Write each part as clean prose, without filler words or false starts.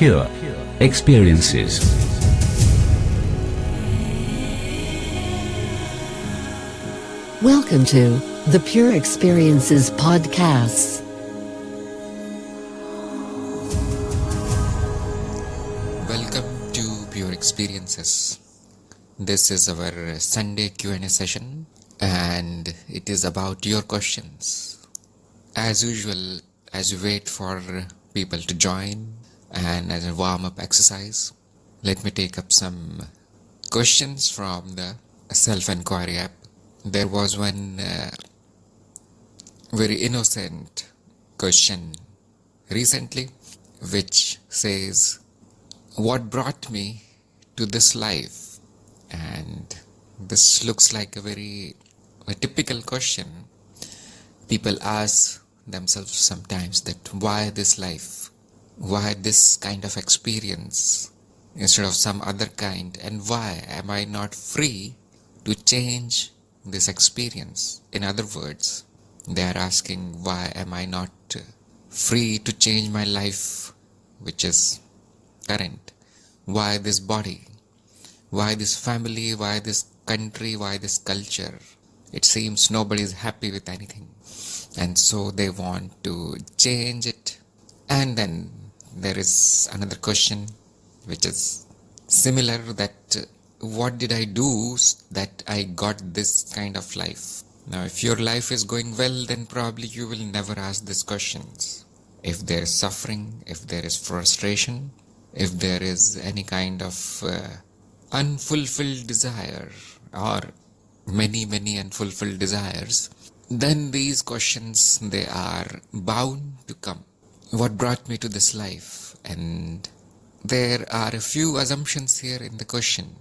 pure experiences. Welcome to the Pure Experiences Podcasts. Welcome to Pure Experiences. This is our Sunday Q&A session and it is about your questions. As usual, as we wait for people to join and as a warm-up exercise, let me take up some questions from the self-inquiry app. There was one very innocent question recently which says, what brought me to this life? And this looks like a typical question. People ask themselves sometimes that why this life? Why this kind of experience instead of some other kind? And why am I not free to change this experience? In other words, they are asking, why am I not free to change my life which is current? Why this body? Why this family? Why this country? Why this culture? It seems nobody is happy with anything, and so they want to change it. And then there is another question which is similar, that what did I do that I got this kind of life? Now, if your life is going well, then probably you will never ask these questions. If there is suffering, if there is frustration, if there is any kind of unfulfilled desire or many unfulfilled desires, then these questions, they are bound to come. What brought me to this life? And there are a few assumptions here in the question.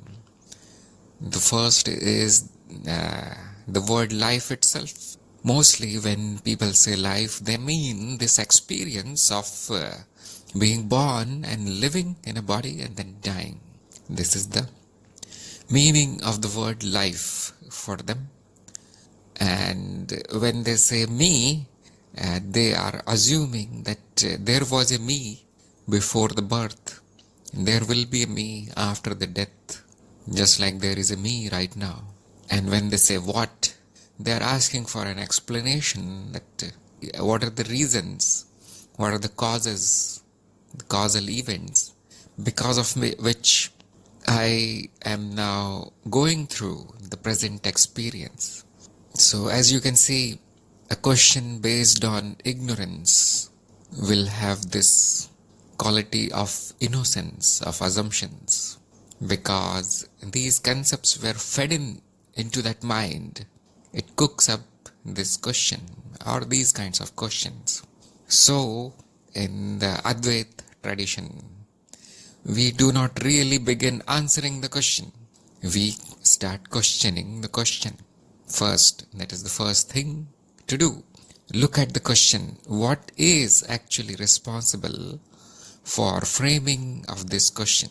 The first is the word life itself. Mostly when people say life, they mean this experience of being born and living in a body and then dying. This is the meaning of the word life for them. And when they say me, they are assuming that there was a me before the birth. There will be a me after the death, just like there is a me right now. And when they say what, they are asking for an explanation that what are the reasons, what are the causes, the causal events because of which I am now going through the present experience. So as you can see, a question based on ignorance will have this quality of innocence, of assumptions, because these concepts were fed into that mind. It cooks up this question or these kinds of questions. So in the Advaita tradition, we do not really begin answering the question. We start questioning the question first. That is the first thing to do. Look at the question. What is actually responsible for framing of this question?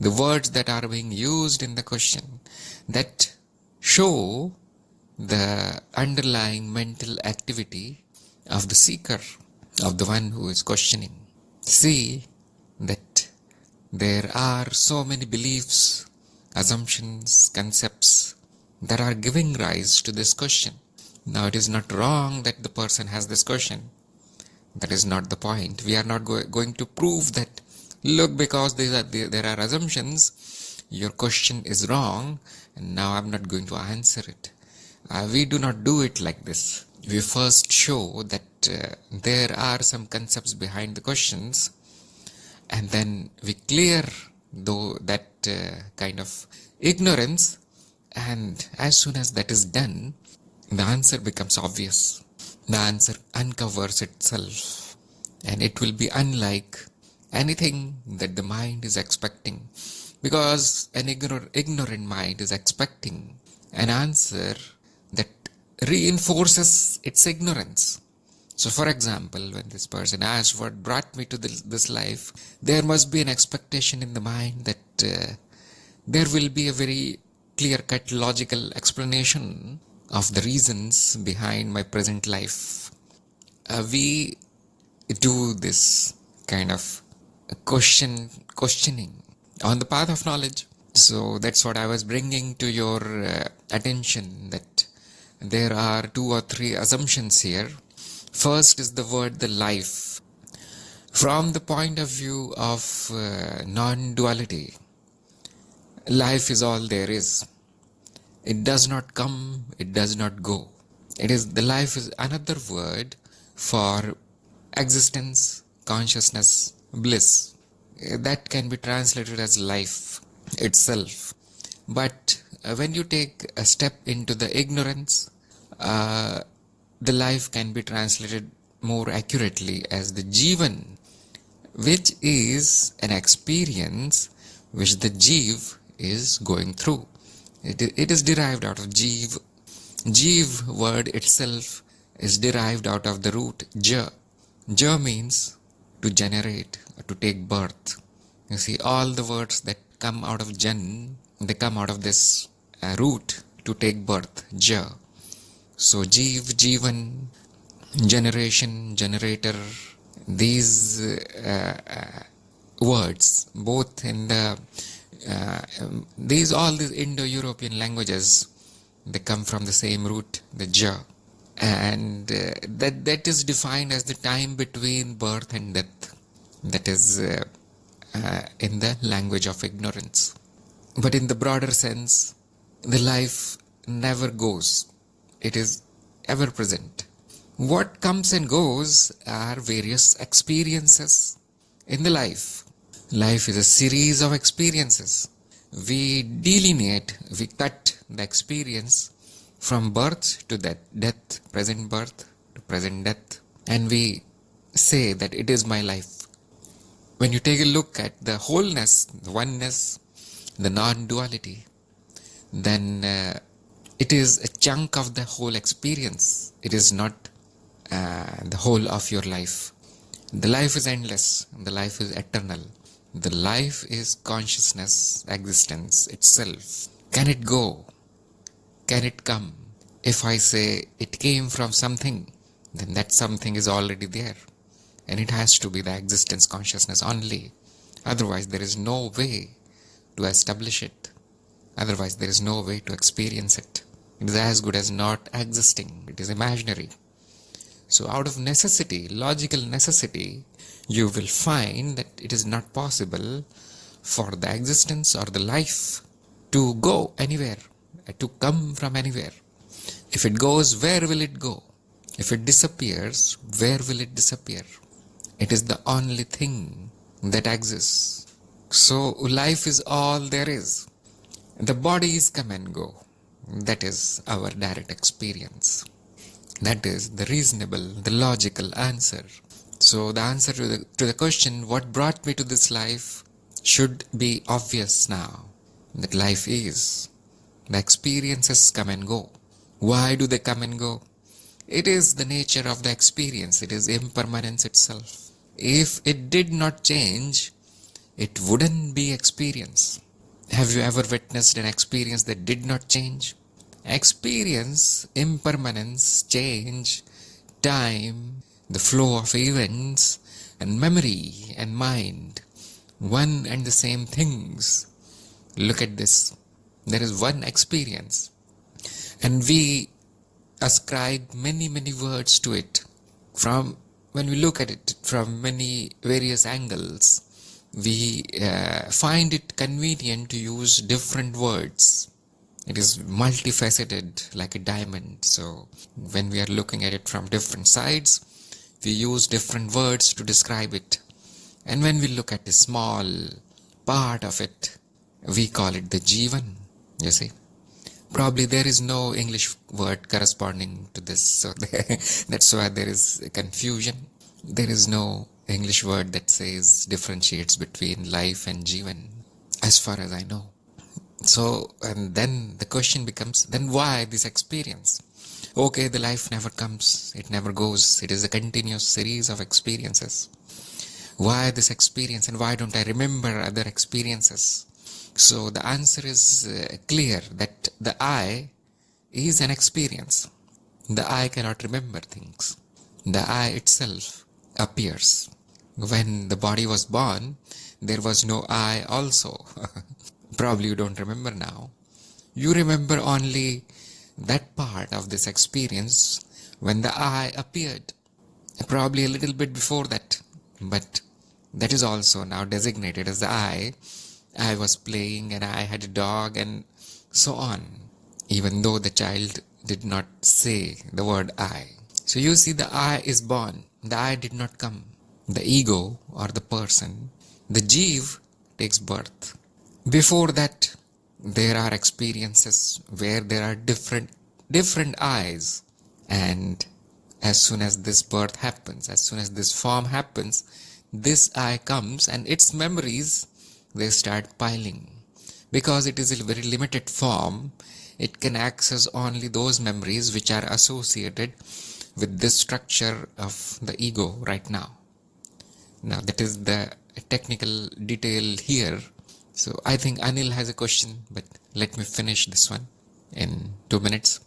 The words that are being used in the question that show the underlying mental activity of the seeker, of the one who is questioning. See that there are so many beliefs, assumptions, concepts that are giving rise to this question. Now, it is not wrong that the person has this question. That is not the point. We are not going to prove that, look, because there are assumptions, your question is wrong, and now I'm not going to answer it. We do not do it like this. We first show that there are some concepts behind the questions, and then we clear that kind of ignorance, and as soon as that is done, the answer becomes obvious. The answer uncovers itself, and it will be unlike anything that the mind is expecting, because an ignorant mind is expecting an answer that reinforces its ignorance. So for example, when this person asks what brought me to this life, there must be an expectation in the mind that there will be a very clear-cut logical explanation of the reasons behind my present life. We do this kind of questioning on the path of knowledge. So that's what I was bringing to your attention, that there are 2 or 3 assumptions here. First is the word the life. From the point of view of non-duality, life is all there is. It does not come, it does not go. The life is another word for existence, consciousness, bliss. That can be translated as life itself. But when you take a step into the ignorance, the life can be translated more accurately as the Jivan, which is an experience which the Jeev is going through. It is derived out of Jeev. Jeev word itself is derived out of the root Ja. Ja means to generate, to take birth. You see, all the words that come out of Jan, they come out of this root to take birth, Ja. So Jeev, Jeevan, generation, generator, these words, both in the these Indo-European languages, they come from the same root, the Ja, and that is defined as the time between birth and death. That is in the language of ignorance. But in the broader sense, the life never goes. It is ever present. What comes and goes are various experiences in the life. Life is a series of experiences. We delineate, we cut the experience from birth to death, present birth to present death, and we say that it is my life. When you take a look at the wholeness, the oneness, the non-duality, then it is a chunk of the whole experience. It is not the whole of your life. The life is endless. The life is eternal. The life is consciousness, existence itself. Can it go? Can it come? If I say it came from something, then that something is already there. And it has to be the existence consciousness only. Otherwise, there is no way to establish it. Otherwise, there is no way to experience it. It is as good as not existing. It is imaginary. So out of necessity, logical necessity, you will find that it is not possible for the existence or the life to go anywhere, to come from anywhere. If it goes, where will it go? If it disappears, where will it disappear? It is the only thing that exists. So life is all there is. The bodies come and go. That is our direct experience. That is the reasonable, the logical answer. So the answer to the question, what brought me to this life, should be obvious now. That life is. The experiences come and go. Why do they come and go? It is the nature of the experience. It is impermanence itself. If it did not change, it wouldn't be experience. Have you ever witnessed an experience that did not change? Experience, impermanence, change, time, the flow of events, and memory and mind, one and the same things. Look at this. There is one experience, and we ascribe many words to it. From when we look at it from many various angles, we find it convenient to use different words. It is multifaceted like a diamond. So when we are looking at it from different sides, we use different words to describe it. And when we look at a small part of it, we call it the Jivan. You see, probably there is no English word corresponding to this. So that's why there is a confusion. There is no English word that says differentiates between life and Jivan, as far as I know. So, and then the question becomes, then why this experience? Okay, the life never comes, it never goes, it is a continuous series of experiences. Why this experience, and why don't I remember other experiences? So the answer is clear, that the I is an experience. The I cannot remember things. The I itself appears. When the body was born, there was no I also. Probably you don't remember now. You remember only that part of this experience when the I appeared. Probably a little bit before that. But that is also now designated as the I. I was playing and I had a dog and so on. Even though the child did not say the word I. So you see, the I is born. The I did not come. The ego or the person, the Jeev, takes birth. Before that, there are experiences where there are different I's. And as soon as this birth happens, as soon as this form happens, this I comes and its memories, they start piling. Because it is a very limited form, it can access only those memories which are associated with this structure of the ego right now. Now that is the technical detail here. So I think Anil has a question, but let me finish this one in 2 minutes.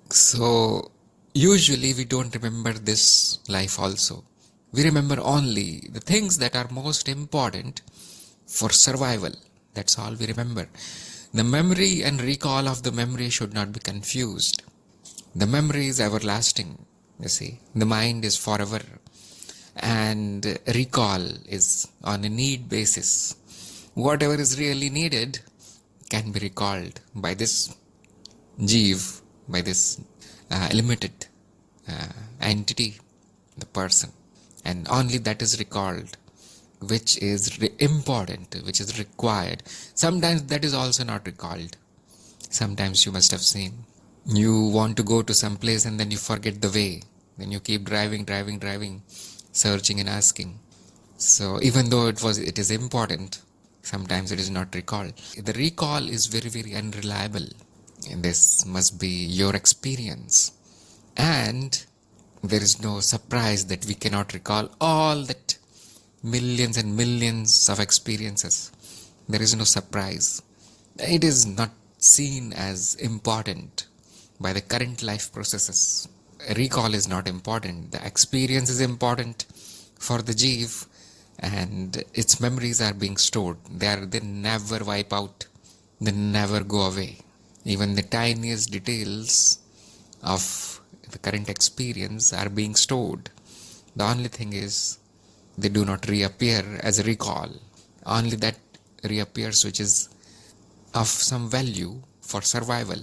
So usually we don't remember this life also. We remember only the things that are most important for survival. That's all we remember. The memory and recall of the memory should not be confused. The memory is everlasting, you see. The mind is forever. And recall is on a need basis. Whatever is really needed can be recalled by this Jeev, by this limited entity, the person. And only that is recalled, which is important, which is required. Sometimes that is also not recalled. Sometimes you must have seen. You want to go to some place and then you forget the way. Then you keep driving, searching and asking. So even though it is important, sometimes it is not recalled. The recall is very, very unreliable. And this must be your experience. And there is no surprise that we cannot recall all that millions and millions of experiences. There is no surprise. It is not seen as important by the current life processes. Recall is not important. The experience is important for the Jeev, and its memories are being stored. They never wipe out. They never go away. Even the tiniest details of the current experience are being stored. The only thing is they do not reappear as a recall. Only that reappears which is of some value for survival.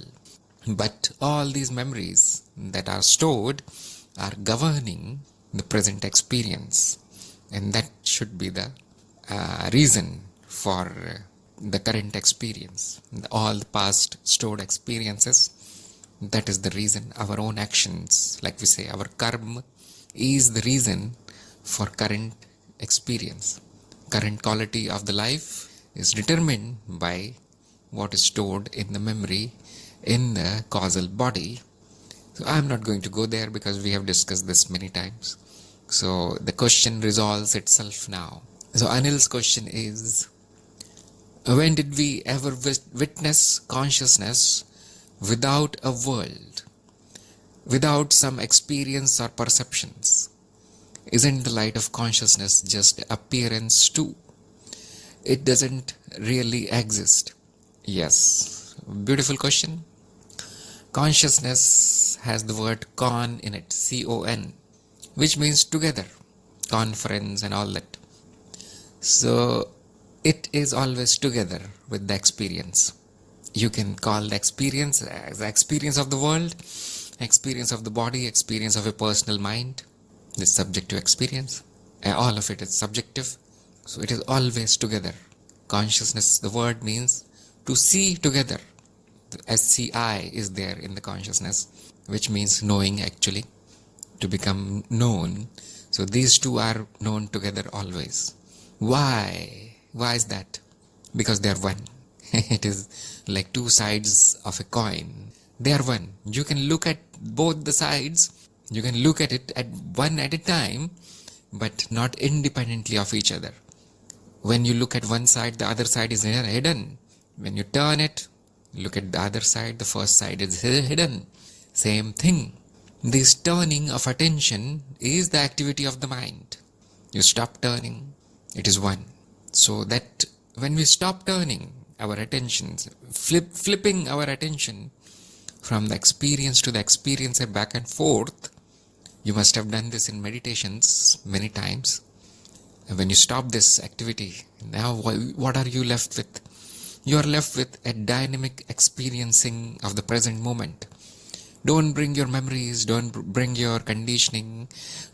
But all these memories that are stored are governing the present experience. And that should be the reason for the current experience. All the past stored experiences, that is the reason. Our own actions, like we say, our karma is the reason for current experience. Current quality of the life is determined by what is stored in the memory in the causal body. So I'm not going to go there because we have discussed this many times. So the question resolves itself now. So Anil's question is, when did we ever witness consciousness without a world, without some experience or perceptions? Isn't the light of consciousness just appearance too? It doesn't really exist. Yes, beautiful question. Consciousness has the word con in it, C-O-N, which means together, conference and all that. So it is always together with the experience. You can call the experience as the experience of the world, experience of the body, experience of a personal mind. This subjective experience. All of it is subjective. So it is always together. Consciousness, the word means to see together. The SCI is there in the consciousness, which means knowing actually, to become known. So these two are known together always. Why? Why is that? Because they are one. It is like two sides of a coin. They are one. You can look at both the sides. You can look at it at one at a time, but not independently of each other. When you look at one side, the other side is hidden. When you turn it, look at the other side, the first side is hidden. Same thing. This turning of attention is the activity of the mind. You stop turning, it is one. So that when we stop turning our attentions, flipping our attention from the experience to the experiencer back and forth, you must have done this in meditations many times. And when you stop this activity, now what are you left with? You are left with a dynamic experiencing of the present moment. Don't bring your memories, don't bring your conditioning,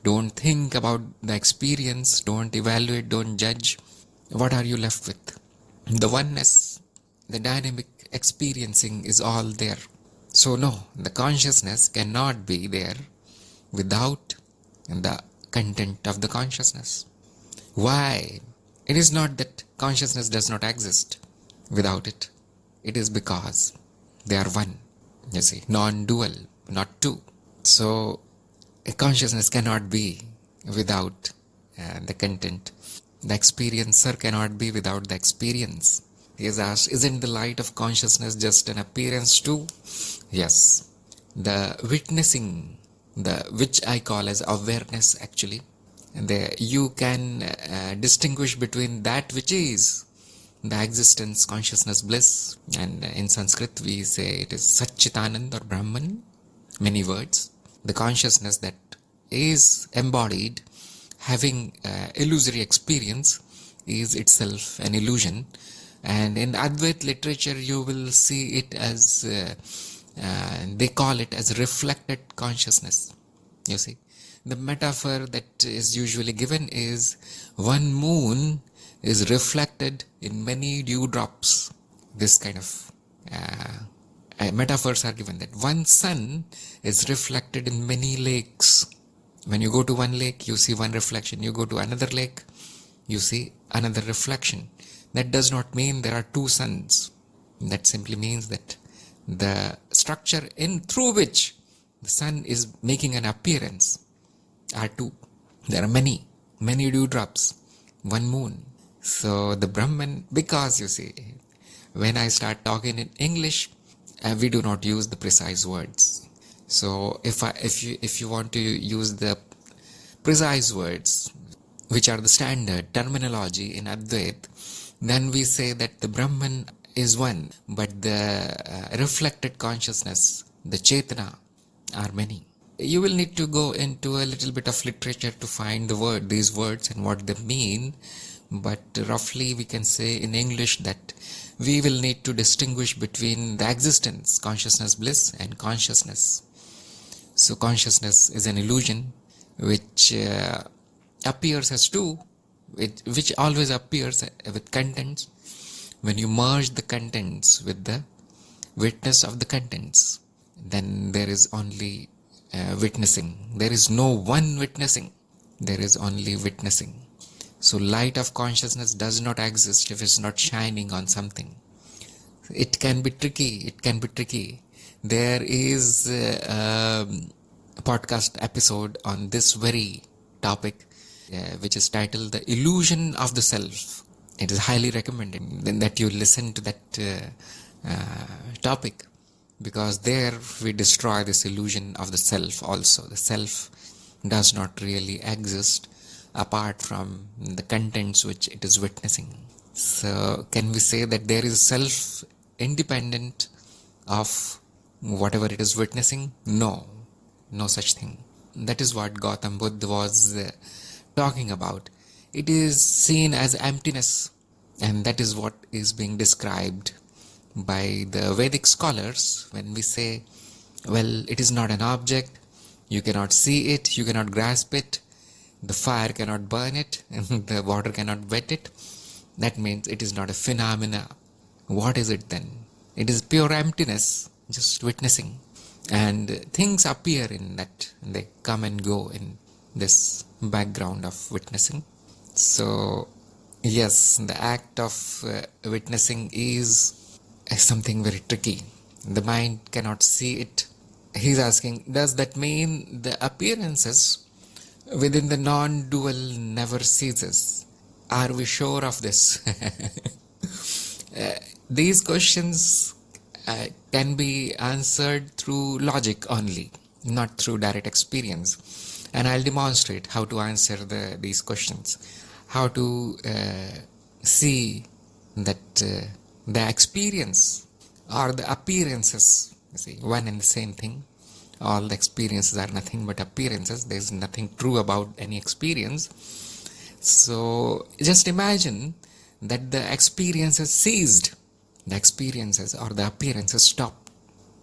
don't think about the experience, don't evaluate, don't judge. What are you left with? The oneness, the dynamic experiencing is all there. So no, the consciousness cannot be there without the content of the consciousness. Why? It is not that consciousness does not exist without it. It is because they are one. You see, non-dual, not two. So a consciousness cannot be without the content. The experiencer cannot be without the experience. He is asked, isn't the light of consciousness just an appearance too? Yes. The witnessing, which I call as awareness actually, you can distinguish between that which is the existence, consciousness, bliss, and in Sanskrit we say it is Satchitanand or Brahman, many words. The consciousness that is embodied, having illusory experience, is itself an illusion. And in Advaita literature you will see it as, they call it as reflected consciousness. You see, the metaphor that is usually given is one moon is reflected in many dewdrops. This kind of metaphors are given, that one sun is reflected in many lakes. When you go to one lake, you see one reflection. You go to another lake, you see another reflection. That does not mean there are two suns. That simply means that the structure through which the sun is making an appearance are two. There are many dewdrops, one moon. So the Brahman, because you see, when I start talking in English, we do not use the precise words. So if you want to use the precise words, which are the standard terminology in Advaita, then we say that the Brahman is one, but the reflected consciousness, the Chetana, are many. You will need to go into a little bit of literature to find these words and what they mean. But roughly we can say in English that we will need to distinguish between the existence, consciousness, bliss, and consciousness. So consciousness is an illusion which appears as two, which always appears with contents. When you merge the contents with the witness of the contents, then there is only witnessing. There is no one witnessing. There is only witnessing. So light of consciousness does not exist if it's not shining on something. It can be tricky. There is a podcast episode on this very topic, which is titled The Illusion of the Self. It is highly recommended that you listen to that topic, because there we destroy this illusion of the self also. The self does not really exist apart from the contents which it is witnessing. So can we say that there is self independent of whatever it is witnessing? No such thing. That is what Gautam Buddha was talking about. It is seen as emptiness, and that is what is being described by the Vedic scholars when we say, well, it is not an object, you cannot see it, you cannot grasp it, the fire cannot burn it, and the water cannot wet it. That means it is not a phenomena. What is it then? It is pure emptiness, just witnessing. And things appear in that, and they come and go in this background of witnessing. So yes, the act of witnessing is something very tricky. The mind cannot see it. He's asking, does that mean the appearances within the non-dual never ceases? Are we sure of this? These questions can be answered through logic only, not through direct experience. And I'll demonstrate how to answer these questions, how to see that the experience or the appearances, you see, one and the same thing. All the experiences are nothing but appearances. There is nothing true about any experience. So just imagine that the experiences ceased. The experiences or the appearances stopped.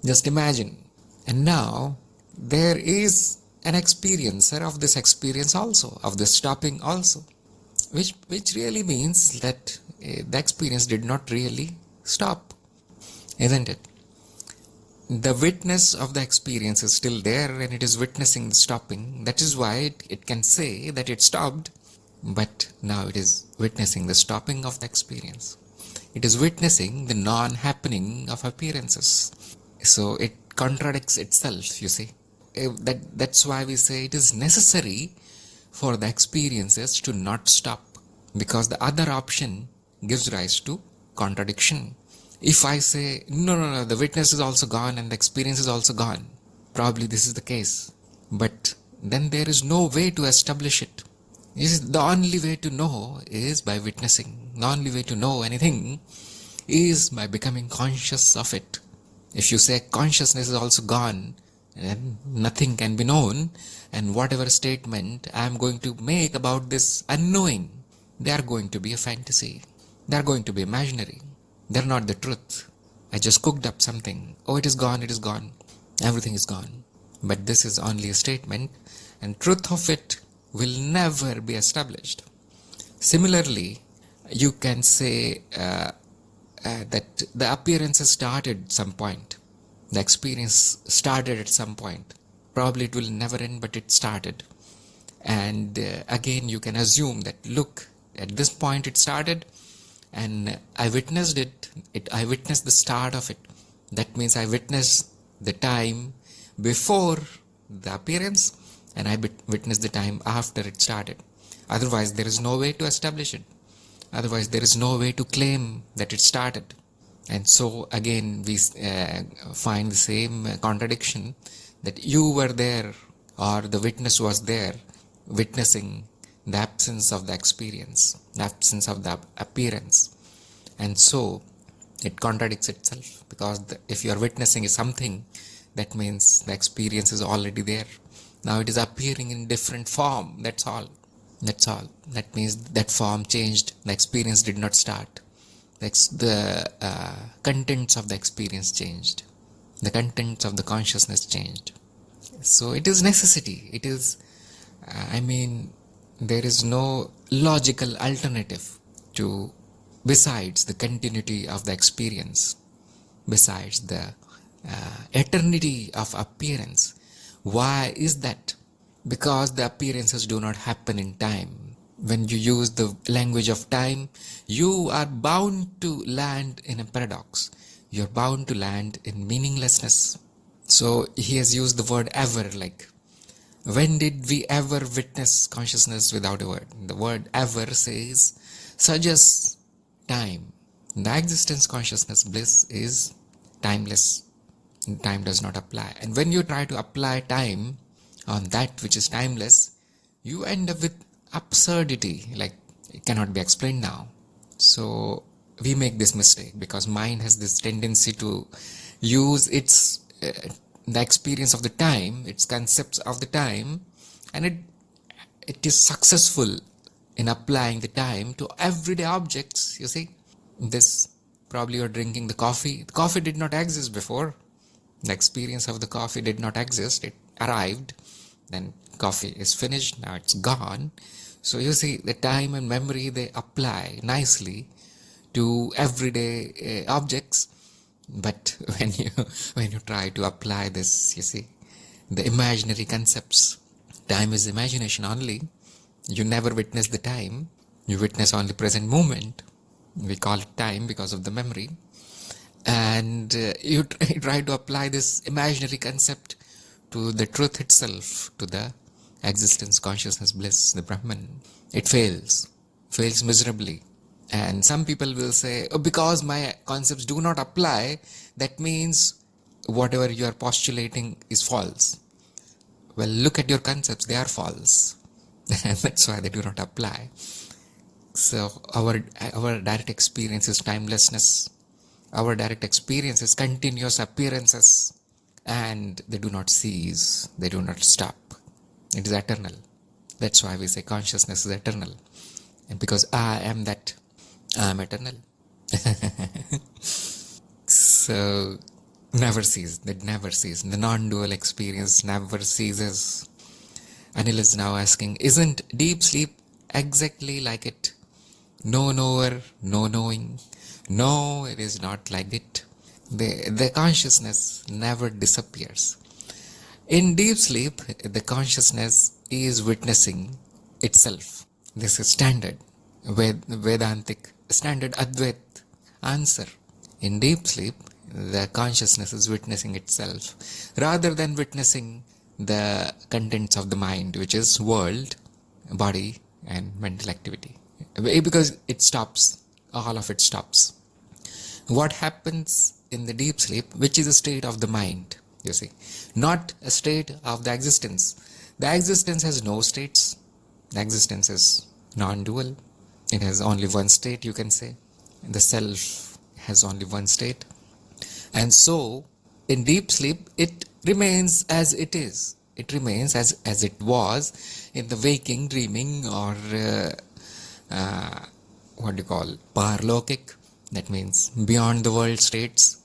Just imagine. And now there is an experiencer of this experience also, of this stopping also, which really means that the experience did not really stop, isn't it? The witness of the experience is still there and it is witnessing the stopping. That is why it can say that it stopped, but now it is witnessing the stopping of the experience. It is witnessing the non-happening of appearances. So it contradicts itself, you see. That's why we say it is necessary for the experiences to not stop, because the other option gives rise to contradiction. If I say, no, the witness is also gone and the experience is also gone, probably this is the case. But then there is no way to establish it. The only way to know is by witnessing. The only way to know anything is by becoming conscious of it. If you say consciousness is also gone, then nothing can be known, and whatever statement I am going to make about this unknowing, they are going to be a fantasy. They are going to be imaginary. They are not the truth. I just cooked up something. Oh, it is gone, everything is gone. But this is only a statement, and truth of it will never be established. Similarly, you can say that the appearances started at some point. The experience started at some point. Probably it will never end, but it started. And again, you can assume that, look, at this point it started, and I witnessed it. I witnessed the start of it. That means I witnessed the time before the appearance, and I witnessed the time after it started. Otherwise, there is no way to establish it. Otherwise, there is no way to claim that it started. And so again, we find the same contradiction, that you were there, or the witness was there, witnessing the absence of the experience, the absence of the appearance. And so it contradicts itself, because if you are witnessing something, that means the experience is already there. Now it is appearing in different form. That's all. That means that form changed. The experience did not start. The contents of the experience changed. The contents of the consciousness changed. So it is necessity. It is, there is no logical alternative besides the continuity of the experience, besides the eternity of appearance. Why is that? Because the appearances do not happen in time. When you use the language of time, you are bound to land in a paradox. You're bound to land in meaninglessness. So he has used the word ever, like, when did we ever witness consciousness without a word? The word ever suggests time. The existence consciousness bliss is timeless. Time does not apply. And when you try to apply time on that which is timeless, you end up with absurdity, like it cannot be explained now. So we make this mistake because mind has this tendency to use its the experience of the time, its concepts of the time, and it is successful in applying the time to everyday objects. You see, this, probably you're drinking the coffee. The coffee did not exist before. The experience of the coffee did not exist. It arrived, then coffee is finished, now it's gone. So you see, the time and memory, they apply nicely to everyday objects. But when you try to apply this, you see, the imaginary concepts, time is imagination only. You never witness the time. You witness only present moment. We call it time because of the memory. And you try to apply this imaginary concept to the truth itself, to the existence, consciousness, bliss, the Brahman. It fails miserably. And some people will say, oh, because my concepts do not apply, that means whatever you are postulating is false. Well, look at your concepts, they are false. And that's why they do not apply. So our direct experience is timelessness. Our direct experience is continuous appearances. And they do not cease. They do not stop. It is eternal. That's why we say consciousness is eternal. And because I am that, I am eternal. So, never cease. That never cease. The non-dual experience never ceases. Anil is now asking, isn't deep sleep exactly like it? No knower, no knowing. No, it is not like it. The consciousness never disappears. In deep sleep, the consciousness is witnessing itself. This is standard Vedantic, standard Advait answer. In deep sleep, the consciousness is witnessing itself rather than witnessing the contents of the mind, which is world, body and mental activity. Because it stops, all of it stops. What happens in the deep sleep, which is a state of the mind, you see, not a state of the existence. The existence has no states. The existence is non-dual. It has only one state, you can say. The self has only one state. And so, in deep sleep, it remains as it is. It remains as it was in the waking, dreaming, or what do you call, parlokik, that means beyond the world states.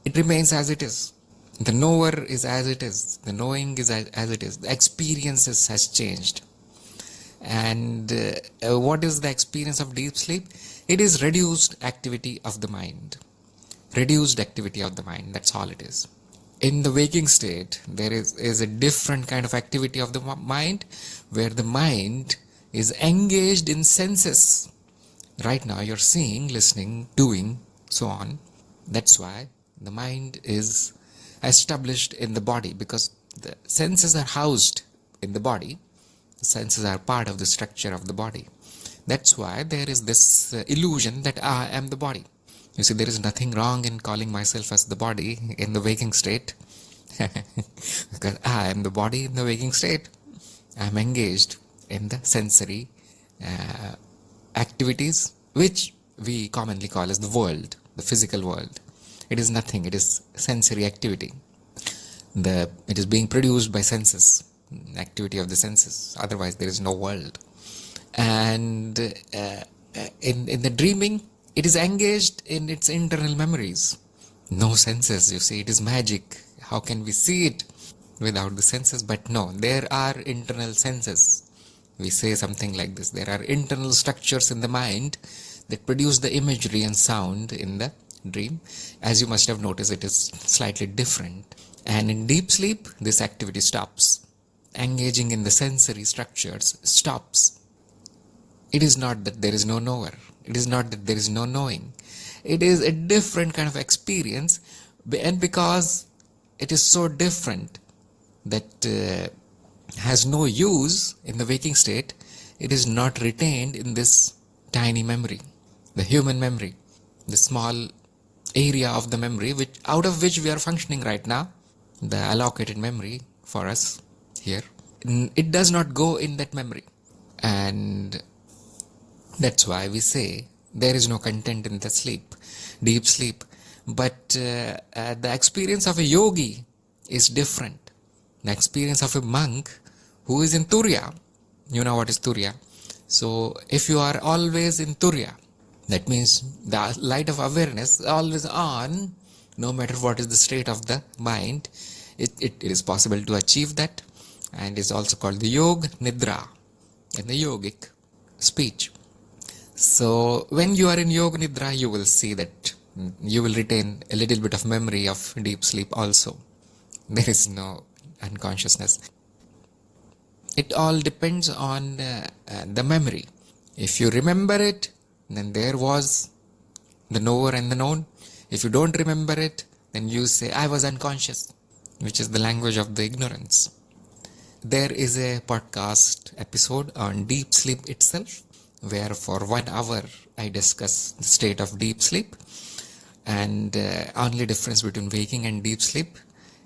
It remains as it is. The knower is as it is. The knowing is as it is. The experiences has changed. And what is the experience of deep sleep? It is reduced activity of the mind. Reduced activity of the mind, that's all it is. In the waking state, there is a different kind of activity of the mind, where the mind is engaged in senses. Right now you're seeing, listening, doing, so on. That's why the mind is established in the body, because the senses are housed in the body. The senses are part of the structure of the body. That's why there is this illusion that I am the body. You see, there is nothing wrong in calling myself as the body in the waking state. Because I am the body in the waking state. I am engaged in the sensory activities, which we commonly call as the world, the physical world. It is nothing, it is sensory activity. It is being produced by senses, activity of the senses. Otherwise, there is no world. And in the dreaming, it is engaged in its internal memories. No senses, you see, it is magic. How can we see it without the senses? But no, there are internal senses. We say something like this. There are internal structures in the mind that produce the imagery and sound in the dream. As you must have noticed, it is slightly different. And in deep sleep, this activity stops. Engaging in the sensory structures stops. It is not that there is no knower. It is not that there is no knowing. It is a different kind of experience, and because it is so different that has no use in the waking state, it is not retained in this tiny memory, the human memory, the small area of the memory out of which we are functioning right now, the allocated memory for us here. It does not go in that memory. And that's why we say there is no content in the sleep, deep sleep. But the experience of a yogi is different. The experience of a monk who is in turiya, you know what is turiya. So if you are always in turiya, that means the light of awareness is always on, no matter what is the state of the mind. It is possible to achieve that, and is also called the Yog Nidra in the yogic speech. So when you are in Yoga Nidra, you will see that you will retain a little bit of memory of deep sleep also. There is no unconsciousness. It all depends on the memory. If you remember it, then there was the knower and the known. If you don't remember it, then you say, I was unconscious, which is the language of the ignorance. There is a podcast episode on deep sleep itself, where for 1 hour I discuss the state of deep sleep and only difference between waking and deep sleep.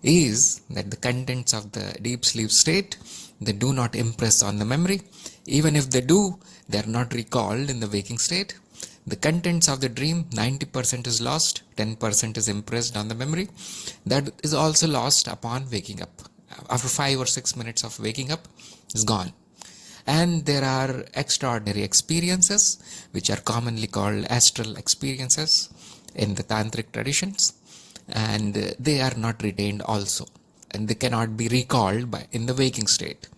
is that the contents of the deep sleep state, they do not impress on the memory. Even if they do, they are not recalled in the waking state. The contents of the dream, 90% is lost, 10% is impressed on the memory. That is also lost upon waking up. After 5 or 6 minutes of waking up, it's gone. And there are extraordinary experiences, which are commonly called astral experiences in the tantric traditions, and they are not retained also, and they cannot be recalled in the waking state.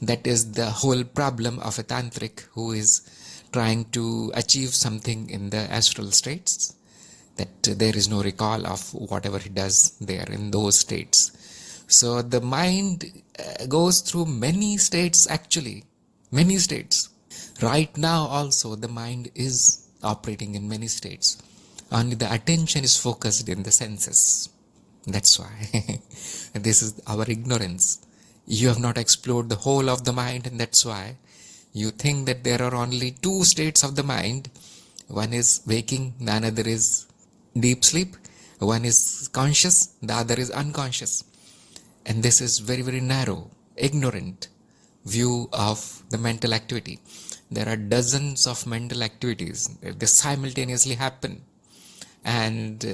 That is the whole problem of a tantric who is trying to achieve something in the astral states, that there is no recall of whatever he does there in those states. So the mind goes through many states actually, many states. Right now also the mind is operating in many states. Only the attention is focused in the senses. That's why. This is our ignorance. You have not explored the whole of the mind, and that's why you think that there are only two states of the mind. One is waking, the other is deep sleep. One is conscious, the other is unconscious. And this is very, very narrow, ignorant view of the mental activity. There are dozens of mental activities. They simultaneously happen. And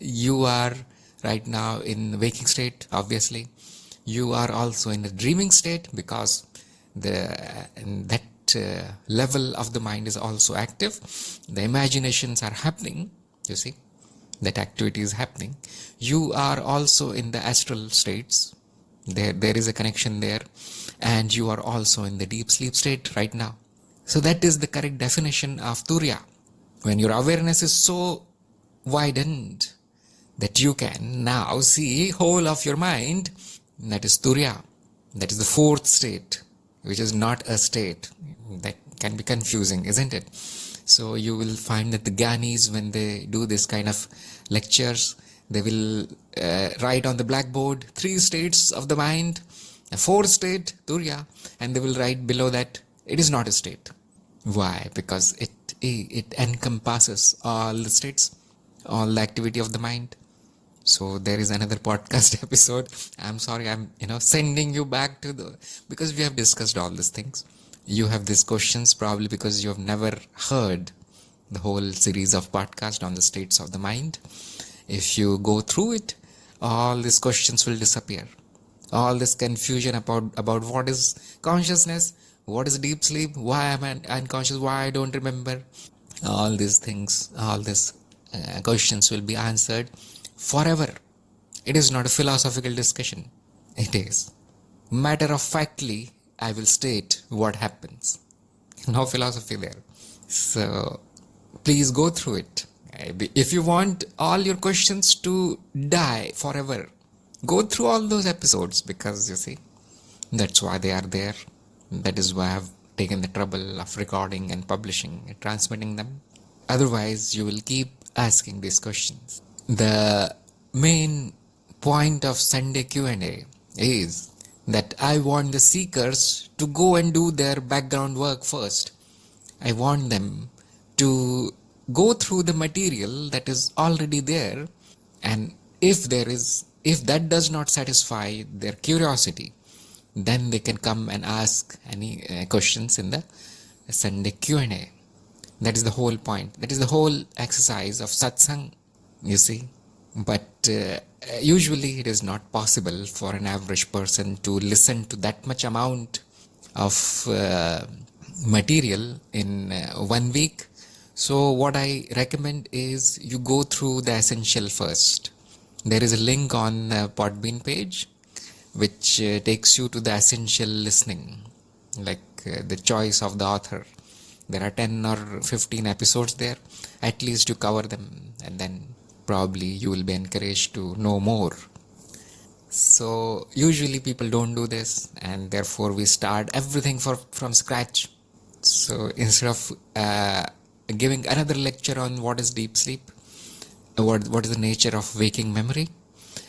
you are right now in waking state, obviously. You are also in a dreaming state, because that level of the mind is also active. The imaginations are happening, you see, that activity is happening. You are also in the astral states. There is a connection there, and you are also in the deep sleep state right now. So that is the correct definition of turiya. When your awareness is so widened that you can now see whole of your mind, that is turiya. That is the fourth state, which is not a state. That can be confusing, isn't it? So you will find that the Gyanis, when they do this kind of lectures, they will write on the blackboard 3 states of the mind, a 4th state, turiya, and they will write below that it is not a state. Why? Because it encompasses all the states, all the activity of the mind. So there is another podcast episode. I'm sorry, I'm sending you back to because we have discussed all these things. You have these questions probably because you have never heard the whole series of podcasts on the states of the mind. If you go through it, all these questions will disappear. All this confusion about what is consciousness, what is deep sleep, why am I unconscious, why I don't remember, all these things, all these questions will be answered forever. It is not a philosophical discussion. It is matter of factly, I will state what happens. No philosophy there. So please go through it. If you want all your questions to die forever, go through all those episodes, because you see, that's why they are there. That is why I have taken the trouble of recording and publishing and transmitting them. Otherwise, you will keep asking these questions. The main point of Sunday Q&A is that I want the seekers to go and do their background work first. I want them to go through the material that is already there, and if that does not satisfy their curiosity, then they can come and ask any questions in the Sunday Q&A. That is the whole point. That is the whole exercise of satsang, you see. But usually it is not possible for an average person to listen to that much amount of material in 1 week. So what I recommend is you go through the essential first. There is a link on the Podbean page which takes you to the essential listening, like the choice of the author. There are 10 or 15 episodes there. At least you cover them, and then probably you will be encouraged to know more. So usually people don't do this, and therefore we start everything from scratch. So instead of giving another lecture on what is deep sleep, what is the nature of waking memory,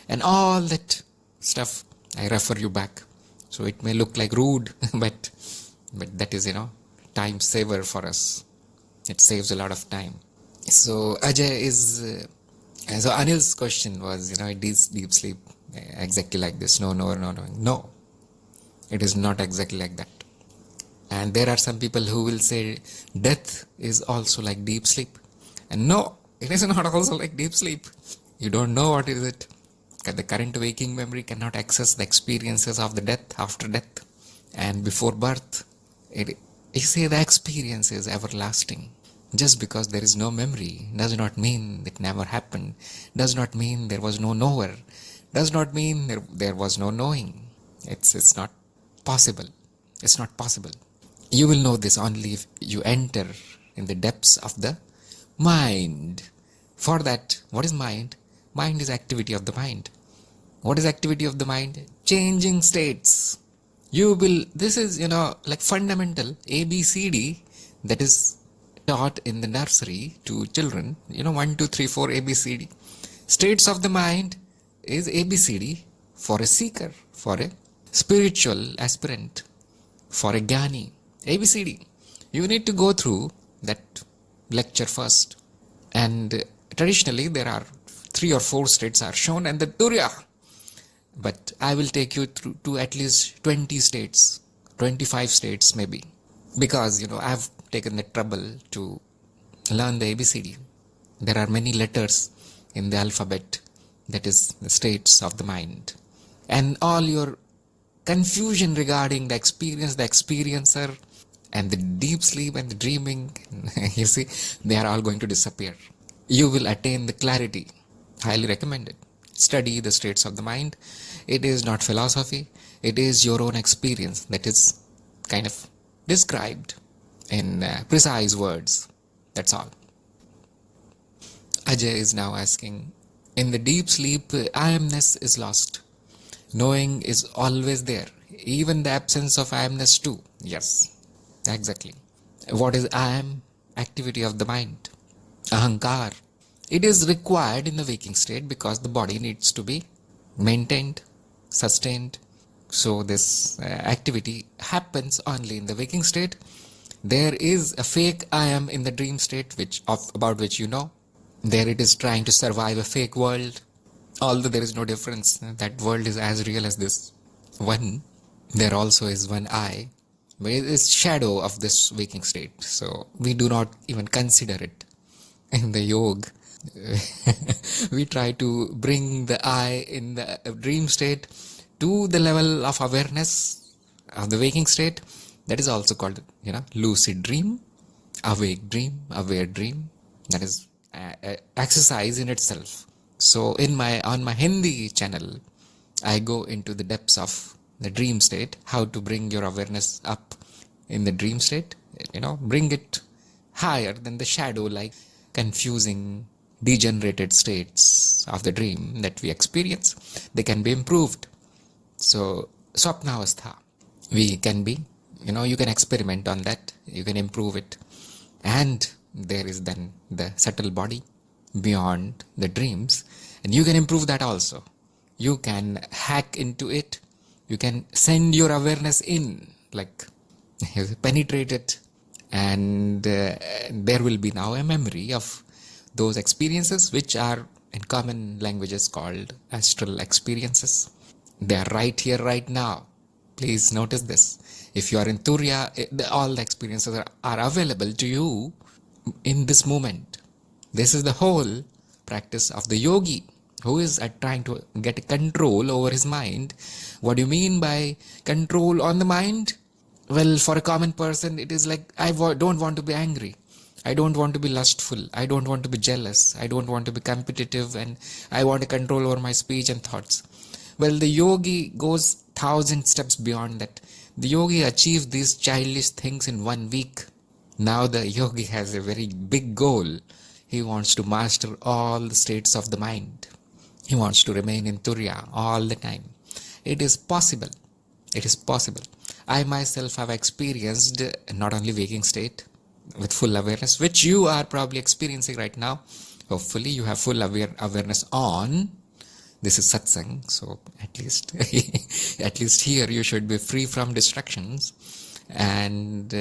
and all that stuff, I refer you back. So it may look like rude, but that is, time saver for us. It saves a lot of time. So Ajay is, so Anil's question was, deep sleep. exactly like this. No, no, no, no. No, it is not exactly like that. And there are some people who will say death is also like deep sleep. And no, it is not also like deep sleep. You don't know what is it. The current waking memory cannot access the experiences of the death, after death, and before birth. You say the experience is everlasting. Just because there is no memory does not mean it never happened, does not mean there was no knower, does not mean there was no knowing. It's not possible. It's not possible. You will know this only if you enter in the depths of the mind. For that, what is mind? Mind is activity of the mind. What is activity of the mind? Changing states. This is, like fundamental ABCD that is taught in the nursery to children. 1, 2, 3, 4 ABCD. States of the mind is ABCD for a seeker, for a spiritual aspirant, for a Gyani. ABCD. You need to go through that lecture first. And traditionally there are 3 or 4 states are shown and the turiya. But I will take you through to at least 20 states, 25 states maybe. Because, I have taken the trouble to learn the ABCD. There are many letters in the alphabet, that is the states of the mind. And all your confusion regarding the experience, the experiencer, and the deep sleep and the dreaming, you see, they are all going to disappear. You will attain the clarity. Highly recommended. Study the states of the mind. It is not philosophy. It is your own experience that is kind of described in precise words. That's all. Ajay is now asking, in the deep sleep, I amness is lost. Knowing is always there. Even the absence of I amness too. Yes, exactly. What is I am? Activity of the mind. Ahankar. It is required in the waking state because the body needs to be maintained, sustained. So this activity happens only in the waking state. There is a fake I am in the dream state, about which you know. There it is trying to survive a fake world. Although there is no difference, that world is as real as this one. There also is one I, but it is shadow of this waking state. So we do not even consider it in the yoga. We try to bring the I in the dream state to the level of awareness of the waking state. That is also called, lucid dream, awake dream, aware dream. That is exercise in itself. So on my Hindi channel, I go into the depths of the dream state, how to bring your awareness up in the dream state, bring it higher than the shadow, like confusing, degenerated states of the dream that we experience. They can be improved. So, swapnavastha, we can be, you can experiment on that, you can improve it. And there is then the subtle body beyond the dreams, and you can improve that also. You can hack into it, you can send your awareness in, like penetrate it, and there will be now a memory of those experiences which are in common languages called astral experiences. They are right here, right now. Please notice this. If you are in turiya, all the experiences are available to you in this moment. This is the whole practice of the yogi who is trying to get control over his mind. What do you mean by control on the mind? Well, for a common person, it is like, I don't want to be angry. I don't want to be lustful. I don't want to be jealous. I don't want to be competitive, and I want to control over my speech and thoughts. Well, the yogi goes 1,000 steps beyond that. The yogi achieves these childish things in 1 week. Now the yogi has a very big goal. He wants to master all the states of the mind. He wants to remain in turiya all the time. It is possible. It is possible. I myself have experienced not only waking state with full awareness, which you are probably experiencing right now. Hopefully you have full awareness on. This is satsang, so at least here you should be free from distractions. And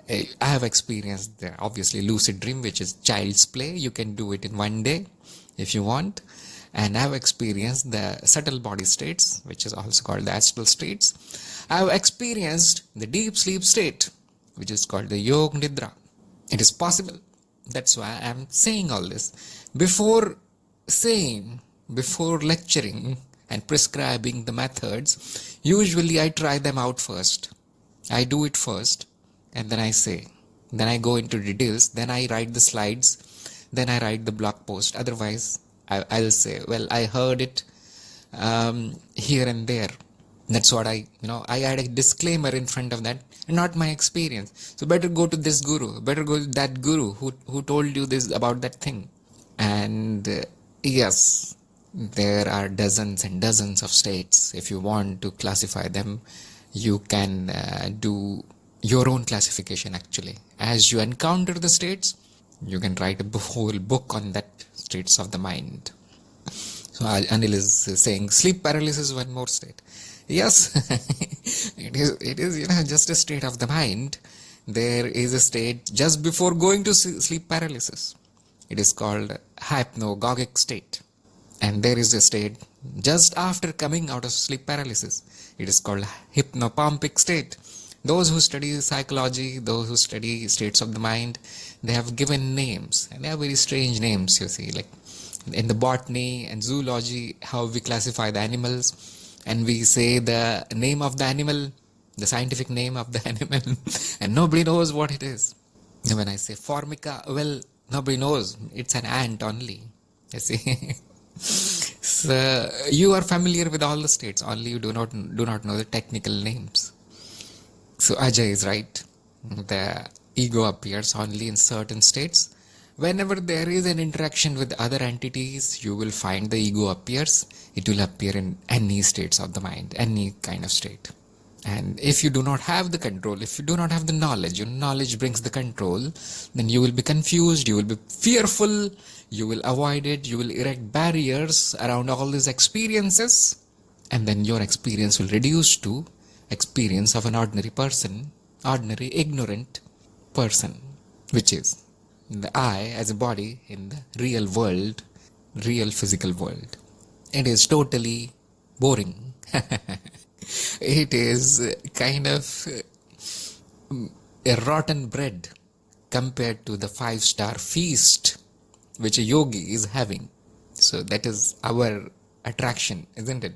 I have experienced obviously lucid dream, which is child's play. You can do it in 1 day if you want. and I've experienced the subtle body states, which is also called the astral states. I've experienced the deep sleep state, which is called the Yog Nidra. It is possible. That's why I'm saying all this. Before lecturing and prescribing the methods, usually I try them out first. I do it first, and then I say. Then I go into details, then I write the slides, then I write the blog post. Otherwise, I'll say, well, I heard it here and there. That's what I add a disclaimer in front of that, not my experience. So better go to this guru, better go to that guru who told you this about that thing. And yes, there are dozens and dozens of states. If you want to classify them, you can do your own classification actually. As you encounter the states, you can write a whole book on that states of the mind. So Anil is saying sleep paralysis is one more state. Yes, it is just a state of the mind. There is a state just before going to sleep paralysis. It is called hypnagogic state. And there is a state just after coming out of sleep paralysis. It is called hypnopompic state. Those who study psychology, those who study states of the mind, they have given names. And they are very strange names, you see. Like in the botany and zoology, how we classify the animals. And we say the name of the animal, the scientific name of the animal, and nobody knows what it is. And when I say formica, well, nobody knows. It's an ant only. You see. So you are familiar with all the states, only you do not know the technical names. So Ajay is right. The ego appears only in certain states. Whenever there is an interaction with other entities, you will find the ego appears. It will appear in any states of the mind, any kind of state. And if you do not have the control, if you do not have the knowledge, your knowledge brings the control, then you will be confused, you will be fearful, you will avoid it, you will erect barriers around all these experiences, and then your experience will reduce to experience of an ordinary person, ordinary ignorant person, which is the I as a body in the real world, real physical world. It is totally boring. It is kind of a rotten bread compared to the 5-star feast which a yogi is having. So that is our attraction, isn't it?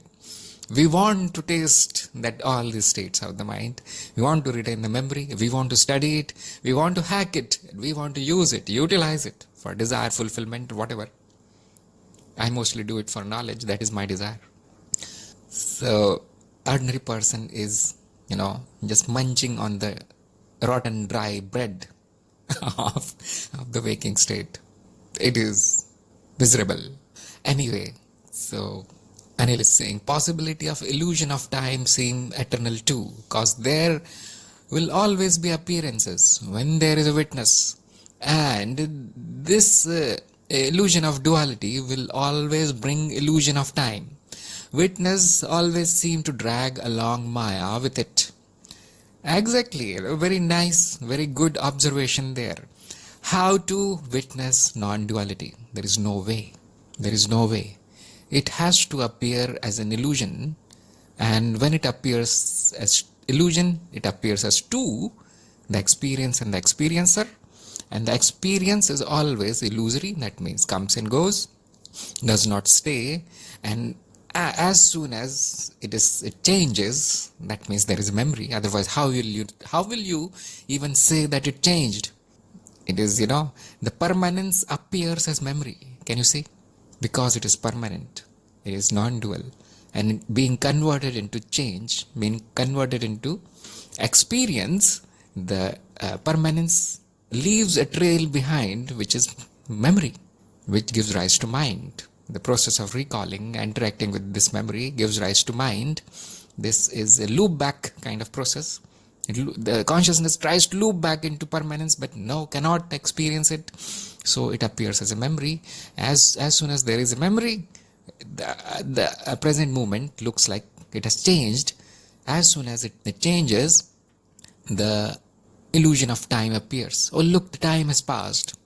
We want to taste that all these states of the mind. We want to retain the memory. We want to study it. We want to hack it. We want to use it, utilize it for desire, fulfillment, whatever. I mostly do it for knowledge. That is my desire. So, ordinary person is, just munching on the rotten, dry bread of the waking state. It is miserable. Anyway, so Anil is saying, possibility of illusion of time seem eternal too, cause there will always be appearances when there is a witness. And this illusion of duality will always bring illusion of time. Witness always seem to drag along Maya with it. Exactly, a very nice, very good observation there. How to witness non-duality? There is no way. There is no way. It has to appear as an illusion, and when it appears as illusion, it appears as two, the experience and the experiencer, and the experience is always illusory. That means comes and goes, does not stay, and as soon as it changes, that means there is a memory. Otherwise, how will you even say that it changed? It is, the permanence appears as memory. Can you see? Because it is permanent, it is non-dual, and being converted into change, being converted into experience, the permanence leaves a trail behind, which is memory, which gives rise to mind. The process of recalling, interacting with this memory gives rise to mind. This is a loop back kind of process. The consciousness tries to loop back into permanence, but no, cannot experience it. So it appears as a memory. As soon as there is a memory, the present moment looks like it has changed. As soon as it changes, the illusion of time appears. Oh, look, the time has passed.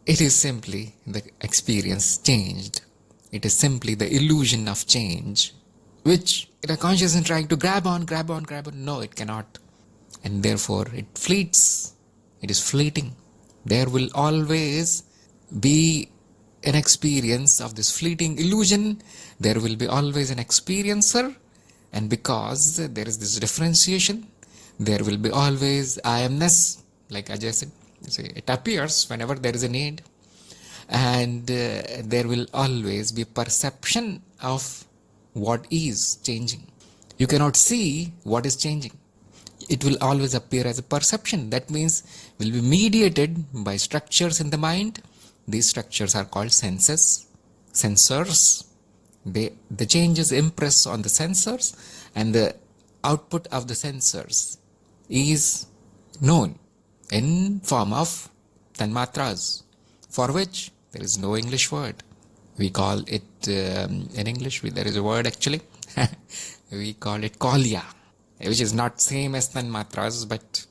It is simply the experience changed. It is simply the illusion of change, which the consciousness trying to grab on, grab on, grab on. No, it cannot. And therefore it fleets. It is fleeting. There will always be an experience of this fleeting illusion. There will be always an experiencer. And because there is this differentiation, there will be always I amness, like Ajay said. It appears whenever there is a need. And there will always be perception of what is changing. You cannot see what is changing. It will always appear as a perception. That means will be mediated by structures in the mind. These structures are called senses, sensors. The changes impress on the sensors, and the output of the sensors is known in form of tanmatras, for which there is no English word. We call it, in English, there is a word actually. We call it Qualia, which is not same as tanmatras, but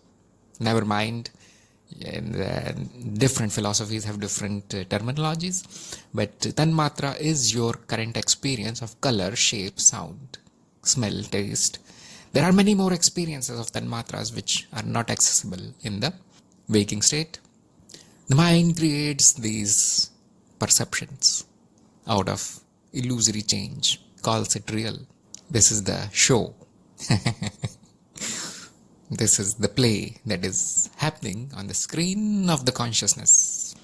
never mind. And different philosophies have different terminologies, but tanmatra is your current experience of color, shape, sound, smell, taste. There are many more experiences of tanmatras which are not accessible in the waking state. The mind creates these perceptions out of illusory change, calls it real. This is the show. This is the play that is happening on the screen of the consciousness.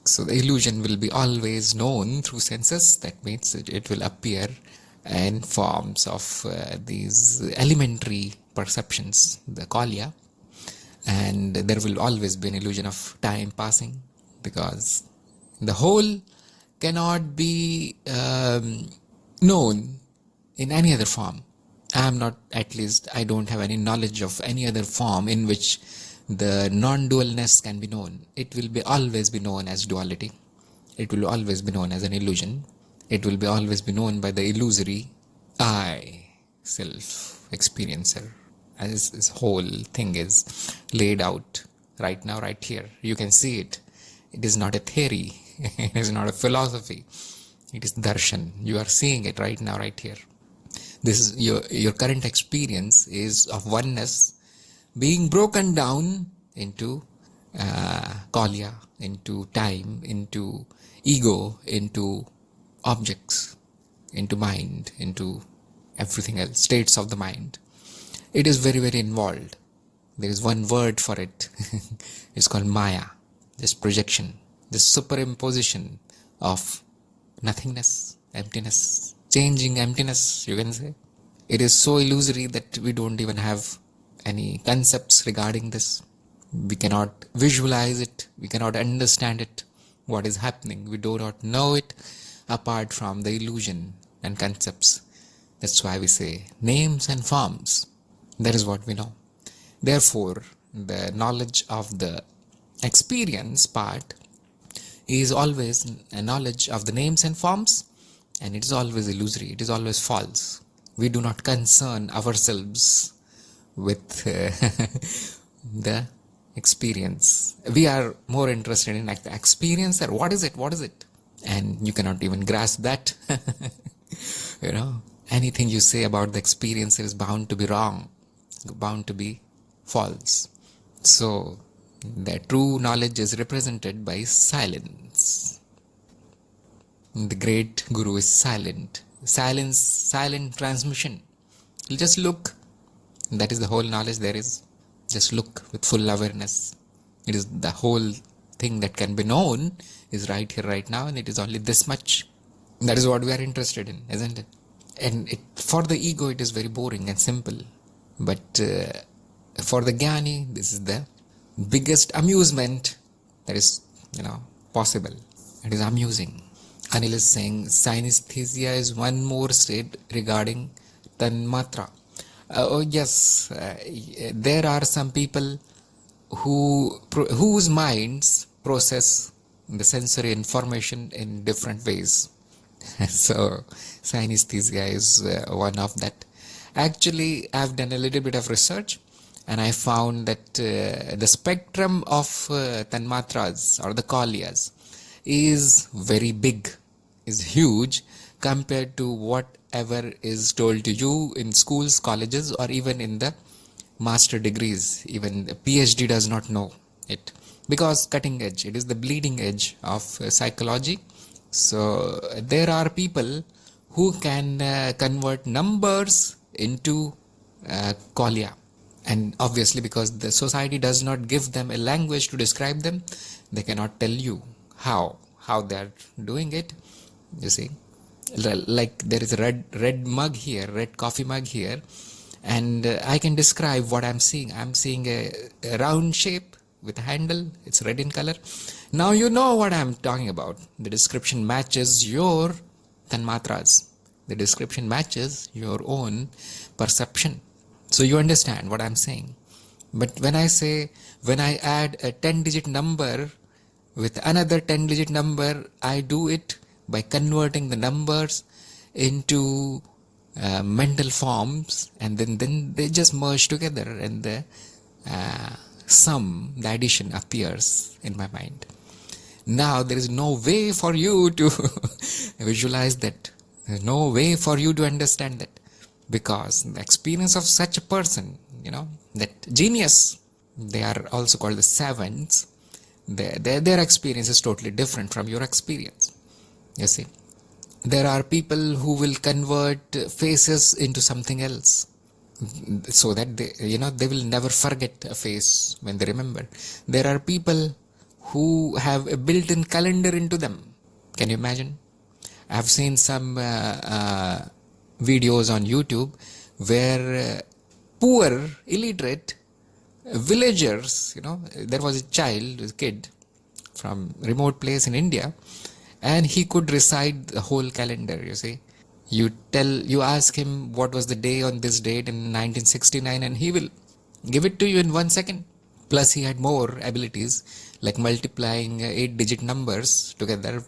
So the illusion will be always known through senses. That means it will appear in forms of these elementary perceptions, the Qualia. And there will always be an illusion of time passing, because the whole cannot be known in any other form. I don't have any knowledge of any other form in which the non-dualness can be known. It will always be known as duality. It will always be known as an illusion. It will always be known by the illusory I, self, experiencer. As this whole thing is laid out right now, right here. You can see it. It is not a theory. It is not a philosophy. It is darshan. You are seeing it right now, right here. This is your current experience is of oneness being broken down into Qualia, into time, into ego, into objects, into mind, into everything else, states of the mind. It is very, very involved. There is one word for it. It's called Maya. This projection, this superimposition of nothingness, emptiness, changing emptiness, you can say. It is so illusory that we don't even have any concepts regarding this. We cannot visualize it. We cannot understand it. What is happening? We do not know it apart from the illusion and concepts. That's why we say names and forms. That is what we know. Therefore, the knowledge of the experience part is always a knowledge of the names and forms, and it is always illusory. It is always false. We do not concern ourselves with the experience. We are more interested in the experience. What is it? What is it? And you cannot even grasp that. Anything you say about the experience is bound to be wrong, bound to be false. So the true knowledge is represented by silence. The great Guru is silent. Silence, silent transmission. You just look. That is the whole knowledge there is. Just look with full awareness. It is the whole thing that can be known is right here, right now, and it is only this much. That is what we are interested in, isn't it? And for the ego, it is very boring and simple. But for the Jnani, this is the biggest amusement that is, possible. It is amusing. Anil is saying synesthesia is one more state regarding tanmatra. Yes, there are some people whose minds process the sensory information in different ways. So synesthesia is one of that. Actually, I've done a little bit of research, and I found that the spectrum of tanmatras or the Qualias is very big, is huge compared to whatever is told to you in schools, colleges, or even in the master degrees. Even the PhD does not know it, because cutting edge, it is the bleeding edge of psychology. So there are people who can convert numbers into Qualia, and obviously because the society does not give them a language to describe them, they cannot tell you how they are doing it. You see, like there is a red mug here, red coffee mug here, and I can describe what I'm seeing. I'm seeing a round shape with a handle. It's red in color. Now you know what I'm talking about. The description matches your tanmatras. The description matches your own perception. So you understand what I'm saying. But when I add a 10-digit number with another 10-digit number, I do it by converting the numbers into mental forms, and then they just merge together, and the sum, the addition appears in my mind. Now there is no way for you to visualize that. There's no way for you to understand that, because the experience of such a person, that genius, they are also called the savants, their experience is totally different from your experience. You see, there are people who will convert faces into something else, so that they will never forget a face when they remember. There are people who have a built-in calendar into them. Can you imagine? I've seen some videos on YouTube where poor, illiterate villagers, there was a kid from remote place in India, and he could recite the whole calendar. You see, you ask him what was the day on this date in 1969, and he will give it to you in 1 second. Plus he had more abilities, like multiplying 8-digit numbers together.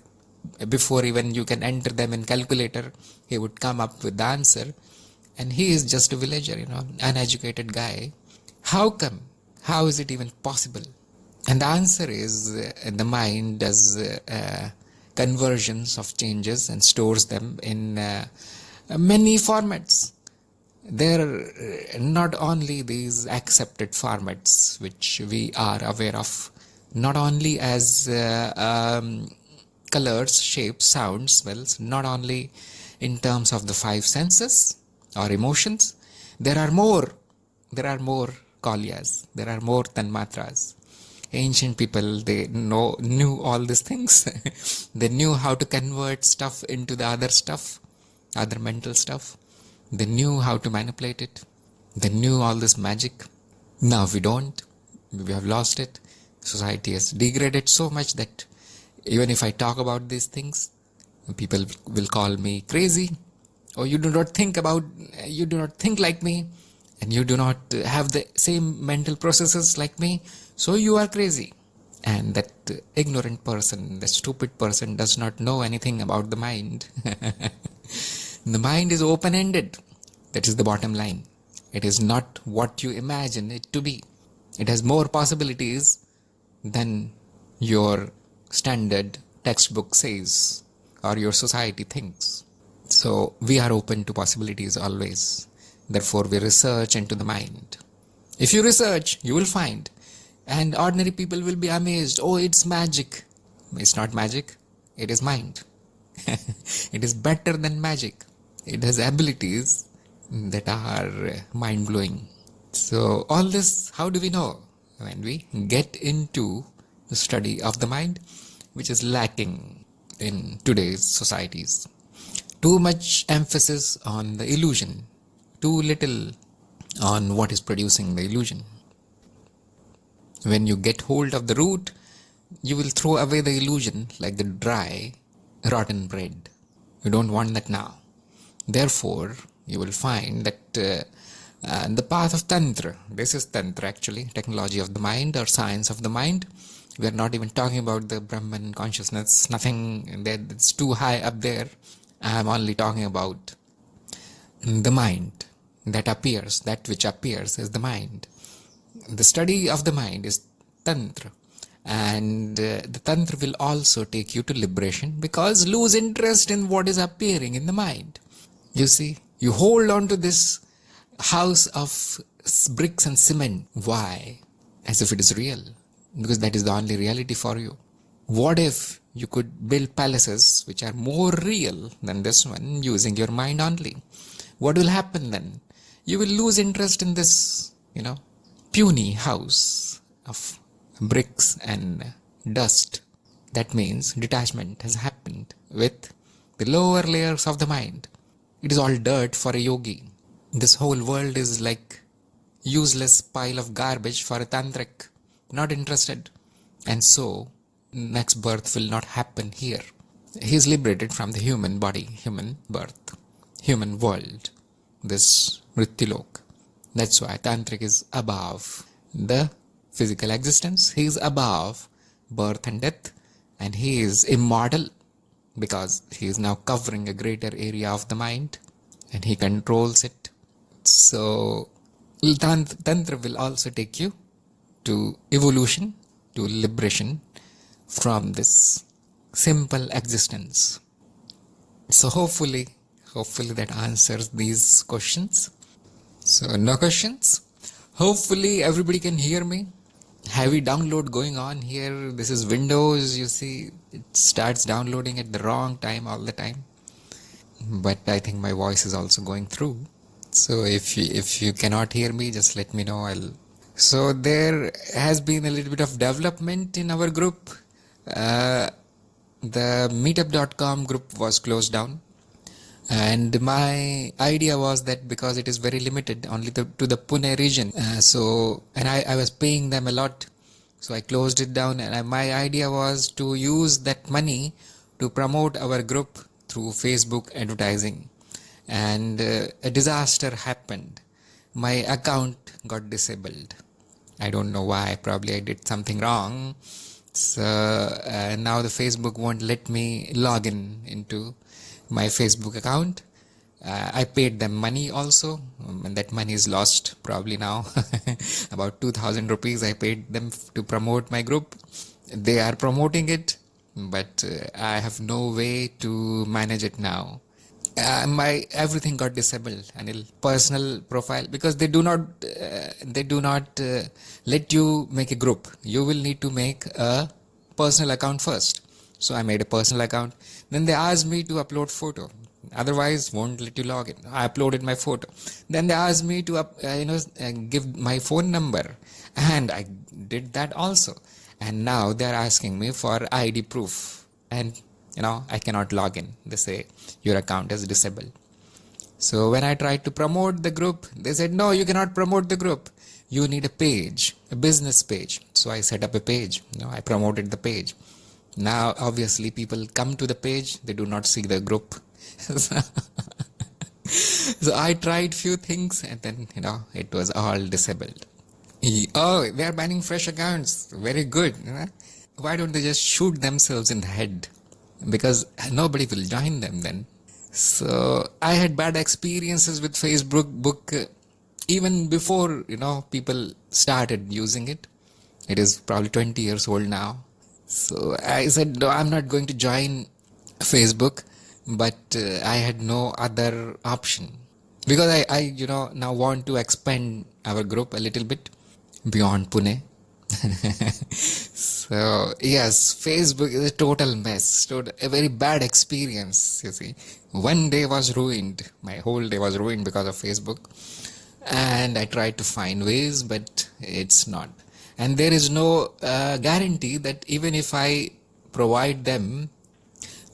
Before even you can enter them in calculator, he would come up with the answer. And he is just a villager, uneducated guy. How come? How is it even possible? And the answer is the mind does conversions of changes and stores them in many formats. There are not only these accepted formats which we are aware of, not only as colors, shapes, sounds, smells, not only in terms of the 5 senses or emotions. There are more Qualias, there are more tanmatras. Ancient people, they knew all these things. They knew how to convert stuff into the other stuff, other mental stuff. They knew how to manipulate it. They knew all this magic. Now we don't. We have lost it. Society has degraded so much that even if I talk about these things, people will call me crazy. Or you do not think like me, and you do not have the same mental processes like me, so you are crazy. And that ignorant person, the stupid person, does not know anything about the mind. The mind is open-ended. That is the bottom line. It is not what you imagine it to be. It has more possibilities than your standard textbook says or your society thinks. So we are open to possibilities always. Therefore we research into the mind. If you research, you will find. And ordinary people will be amazed. Oh, it's magic. It's not magic. It is mind. It is better than magic. It has abilities that are mind-blowing. So all this, how do we know? When we get into the study of the mind, which is lacking in today's societies. Too much emphasis on the illusion, too little on what is producing the illusion. When you get hold of the root, you will throw away the illusion like the dry, rotten bread. You don't want that now. Therefore, you will find that the path of Tantra, this is Tantra actually, technology of the mind or science of the mind. We are not even talking about the Brahman consciousness, nothing that's too high up there. I am only talking about the mind that appears, that which appears is the mind. The study of the mind is Tantra. And the Tantra will also take you to liberation, because lose interest in what is appearing in the mind. You see, you hold on to this house of bricks and cement. Why? As if it is real, because that is the only reality for you. What if you could build palaces which are more real than this one using your mind only? What will happen then? You will lose interest in this, puny house of bricks and dust. That means detachment has happened with the lower layers of the mind. It is all dirt for a yogi. This whole world is like useless pile of garbage for a tantric. Not interested. And so, next birth will not happen here. He is liberated from the human body, human birth, human world, this Mrityulok. That's why Tantric is above the physical existence. He is above birth and death, and he is immortal because he is now covering a greater area of the mind and he controls it. So, Tantra will also take you to evolution, to liberation from this simple existence. So hopefully that answers these questions. So no questions? Hopefully everybody can hear me. Heavy download going on here. This is Windows, you see, it starts downloading at the wrong time all the time. But I think my voice is also going through. So if you cannot hear me, just let me know. So there has been a little bit of development in our group. The meetup.com group was closed down, and my idea was that because it is very limited only to the Pune region, and I was paying them a lot, so I closed it down. And my idea was to use that money to promote our group through Facebook advertising, and a disaster happened. My account got disabled. I don't know why. Probably I did something wrong. So now the Facebook won't let me log into my Facebook account. I paid them money also, and that money is lost probably now. About 2,000 rupees I paid them to promote my group. They are promoting it, but I have no way to manage it now. My everything got disabled, Anil. Personal profile, because they do not let you make a group. You will need to make a personal account first. So I made a personal account. Then they asked me to upload photo. Otherwise, won't let you log in. I uploaded my photo. Then they asked me to give my phone number, and I did that also. And now they are asking me for ID proof, and I cannot log in. They say your account is disabled. So when I tried to promote the group, they said, no, you cannot promote the group. You need a page, a business page. So I set up a page. I promoted the page. Now, obviously, people come to the page. They do not see the group. So I tried few things, and then, it was all disabled. Oh, they are banning fresh accounts. Very good. Why don't they just shoot themselves in the head? Because nobody will join them then. So I had bad experiences with Facebook even before people started using it. It is probably 20 years old now. So I said, no, I'm not going to join Facebook, but I had no other option, because I now want to expand our group a little bit beyond Pune. So yes, Facebook is a total mess, a very bad experience. You see, one day was ruined. My whole day was ruined because of Facebook, and I tried to find ways, but it's not. And there is no guarantee that even if I provide them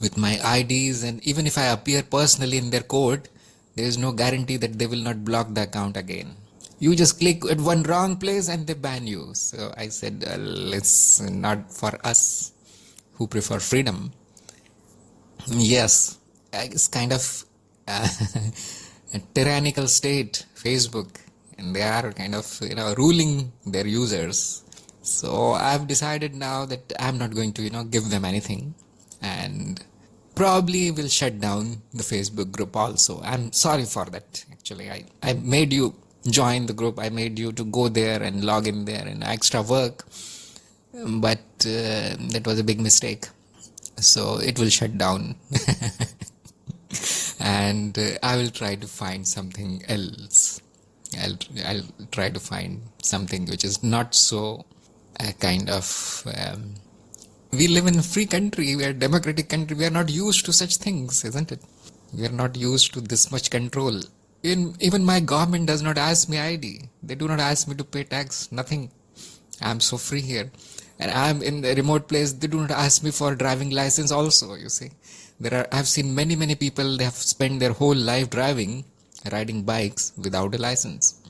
with my IDs, and even if I appear personally in their code, there is no guarantee that they will not block the account again. You just click at one wrong place and they ban you. So I said, it's not for us who prefer freedom. Yes, it's kind of a tyrannical state, Facebook, and they are kind of ruling their users. So I've decided now that I'm not going to give them anything, and probably will shut down the Facebook group also. I'm sorry for that. Actually, I made you join the group. I made you to go there and log in there and extra work. But that was a big mistake. So it will shut down. And I will try to find something else. I'll try to find something which is not so kind of... we live in a free country, we are a democratic country, we are not used to such things, isn't it? We are not used to this much control. Even my government does not ask me ID. They do not ask me to pay tax, nothing. I'm so free here. And I'm in a remote place, they do not ask me for driving license also, you see. I've seen many people, they have spent their whole life riding bikes without a license.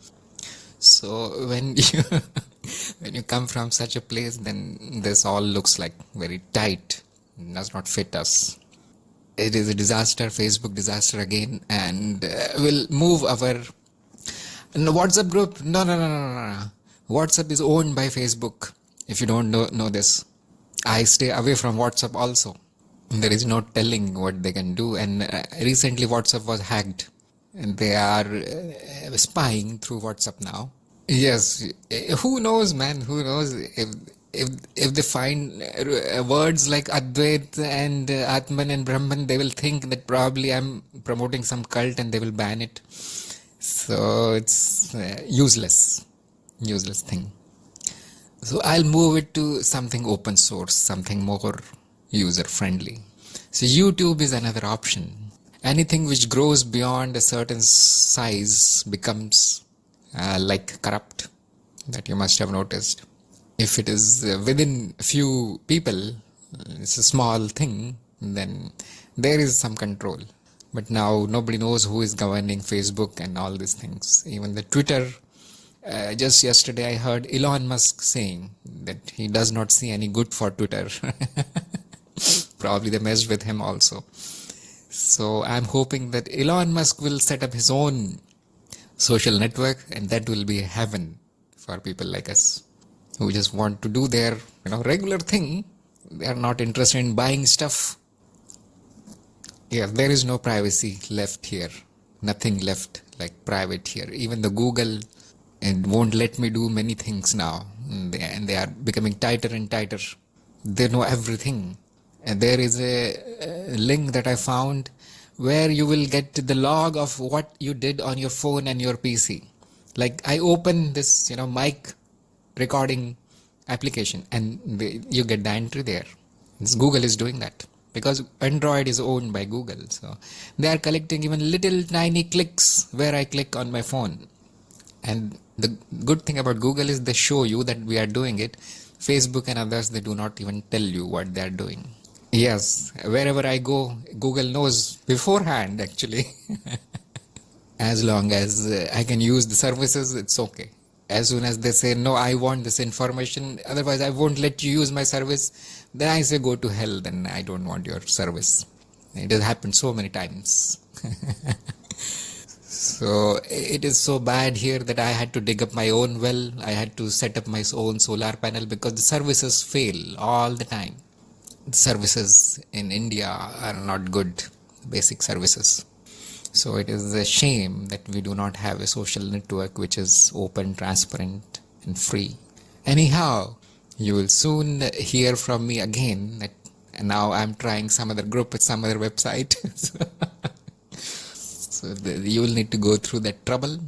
So when you come from such a place, then this all looks like very tight. It does not fit us. It is a disaster, Facebook disaster again, and we'll move our WhatsApp group. No. WhatsApp is owned by Facebook. If you don't know this, I stay away from WhatsApp also. There is no telling what they can do, and recently WhatsApp was hacked, and they are spying through WhatsApp now. Yes, who knows, man? Who knows if they find words like Advait and Atman and Brahman, they will think that probably I'm promoting some cult and they will ban it. So it's useless thing. So I'll move it to something open source, something more user friendly. So YouTube is another option. Anything which grows beyond a certain size becomes like corrupt, that you must have noticed. If it is within a few people, it's a small thing, then there is some control. But now nobody knows who is governing Facebook and all these things. Even the Twitter, just yesterday I heard Elon Musk saying that he does not see any good for Twitter. Probably they messed with him also. So I'm hoping that Elon Musk will set up his own social network, and that will be heaven for people like us who just want to do their regular thing. They are not interested in buying stuff. Yeah, there is no privacy left here. Nothing left like private here. Even the Google won't let me do many things now, and they are becoming tighter and tighter. They know everything. And there is a link that I found where you will get the log of what you did on your phone and your PC. Like I open this, mic recording application, and you get the entry there. Google is doing that because Android is owned by Google. So they are collecting even little tiny clicks where I click on my phone. And the good thing about Google is they show you that we are doing it. Facebook and others, they do not even tell you what they are doing. Yes, wherever I go, Google knows beforehand actually. As long as I can use the services, it's okay. As soon as they say, no, I want this information, otherwise I won't let you use my service, then I say, go to hell, then I don't want your service. It has happened so many times. So it is so bad here that I had to dig up my own well. I had to set up my own solar panel because the services fail all the time. The services in India are not good, basic services. So it is a shame that we do not have a social network which is open, transparent and free. Anyhow, you will soon hear from me again that now I'm trying some other group with some other website. So you will need to go through that trouble.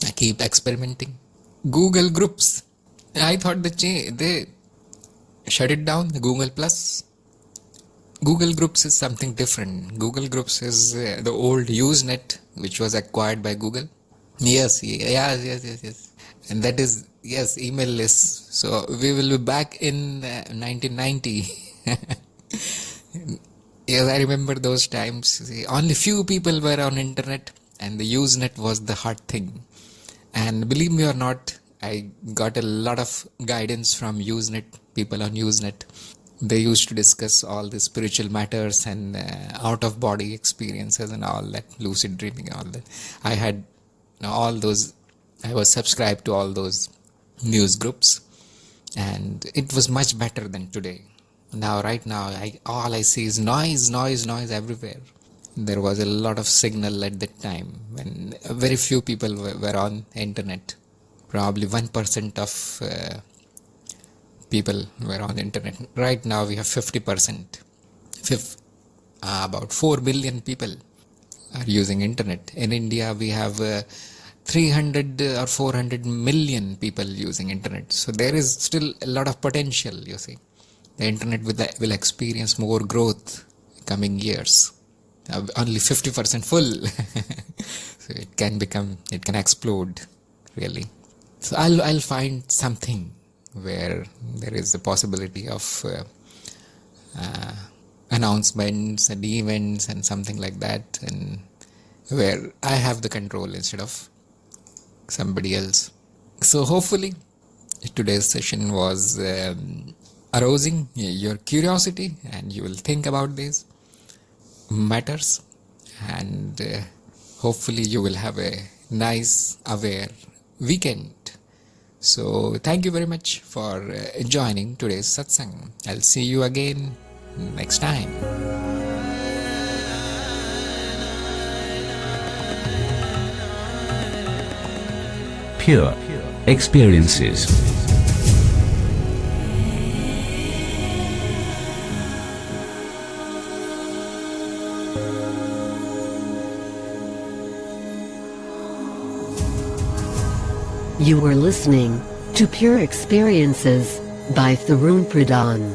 I keep experimenting. Google Groups. I thought they shut it down, the Google Plus. Google Groups is something different. Google Groups is the old Usenet, which was acquired by Google. Yes. And that is, email lists. So we will be back in 1990. Yes, I remember those times. See, only few people were on internet, and the Usenet was the hot thing. And believe me or not, I got a lot of guidance from Usenet, people on Usenet. They used to discuss all the spiritual matters and out-of-body experiences and all that, lucid dreaming and all that. I had all those, I was subscribed to all those news groups, and it was much better than today. Now, right now, all I see is noise everywhere. there was a lot of signal at that time when very few people were on internet. Probably 1% of people were on internet. Right now we have 50%. About 4 billion people are using internet. In India we have 300 or 400 million people using internet. So there is still a lot of potential, you see. The internet will experience more growth coming years. Only 50% full. So it can explode, really. So I'll find something where there is a possibility of announcements and events and something like that, and where I have the control instead of somebody else. So hopefully today's session was arousing your curiosity, and you will think about these matters, and hopefully you will have a nice, aware weekend. So thank you very much for joining today's satsang. I'll see you again next time. Pure experiences. You were listening to Pure Experiences by Tharun Pradhan.